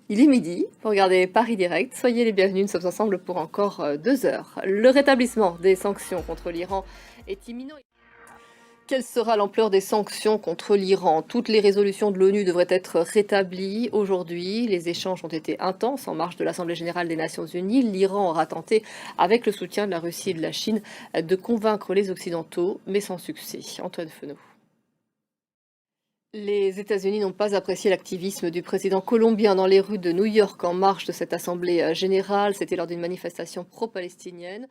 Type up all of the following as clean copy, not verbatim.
Il est midi, vous regardez Paris Direct, soyez les bienvenus, nous sommes ensemble pour encore 2 heures. Le rétablissement des sanctions contre l'Iran est imminent. Quelle sera l'ampleur des sanctions contre l'Iran? Toutes les résolutions de l'ONU devraient être rétablies aujourd'hui. Les échanges ont été intenses en marge de l'Assemblée générale des Nations unies. L'Iran aura tenté, avec le soutien de la Russie et de la Chine, de convaincre les Occidentaux, mais sans succès. Antoine Fenot. Les États-Unis n'ont pas apprécié l'activisme du président colombien dans les rues de New York en marge de cette assemblée générale. C'était lors d'une manifestation pro-palestinienne.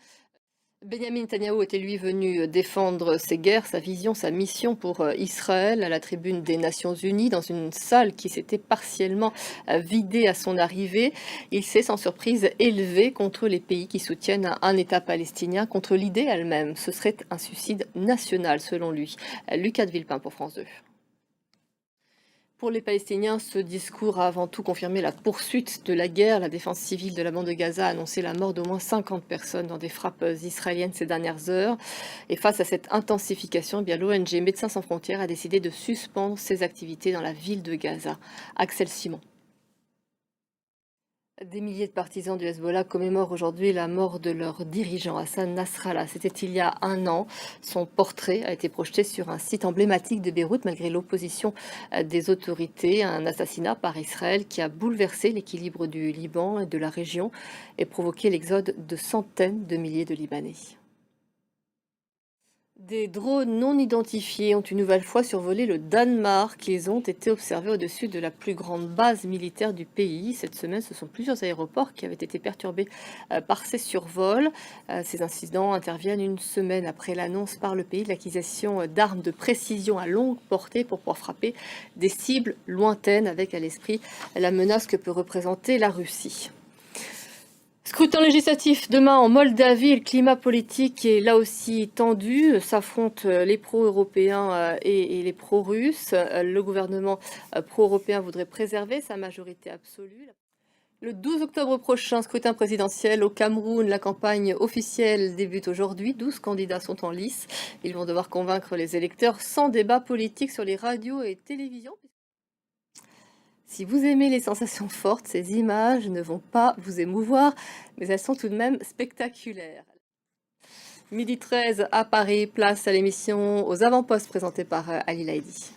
Benjamin Netanyahou était lui venu défendre ses guerres, sa vision, sa mission pour Israël à la tribune des Nations Unies dans une salle qui s'était partiellement vidée à son arrivée. Il s'est sans surprise élevé contre les pays qui soutiennent un État palestinien, contre l'idée elle-même. Ce serait un suicide national selon lui. Lucas de Villepin pour France 2. Pour les Palestiniens, ce discours a avant tout confirmé la poursuite de la guerre. La défense civile de la bande de Gaza a annoncé la mort d'au moins 50 personnes dans des frappes israéliennes ces dernières heures. Et face à cette intensification, l'ONG Médecins sans frontières a décidé de suspendre ses activités dans la ville de Gaza. Axel Simon. Des milliers de partisans du Hezbollah commémorent aujourd'hui la mort de leur dirigeant Hassan Nasrallah. C'était il y a un an. Son portrait a été projeté sur un site emblématique de Beyrouth malgré l'opposition des autorités. Un assassinat par Israël qui a bouleversé l'équilibre du Liban et de la région et provoqué l'exode de centaines de milliers de Libanais. Des drones non identifiés ont une nouvelle fois survolé le Danemark. Ils ont été observés au-dessus de la plus grande base militaire du pays. Cette semaine, ce sont plusieurs aéroports qui avaient été perturbés par ces survols. Ces incidents interviennent une semaine après l'annonce par le pays de l'acquisition d'armes de précision à longue portée pour pouvoir frapper des cibles lointaines avec à l'esprit la menace que peut représenter la Russie. Scrutin législatif demain en Moldavie, le climat politique est là aussi tendu. S'affrontent les pro-européens et les pro-russes. Le gouvernement pro-européen voudrait préserver sa majorité absolue. Le 12 octobre prochain, scrutin présidentiel au Cameroun. La campagne officielle débute aujourd'hui. 12 candidats sont en lice. Ils vont devoir convaincre les électeurs sans débat politique sur les radios et télévisions. Si vous aimez les sensations fortes, ces images ne vont pas vous émouvoir, mais elles sont tout de même spectaculaires. Midi 13 à Paris, place à l'émission Aux avant-postes présentée par Ali Laïdi.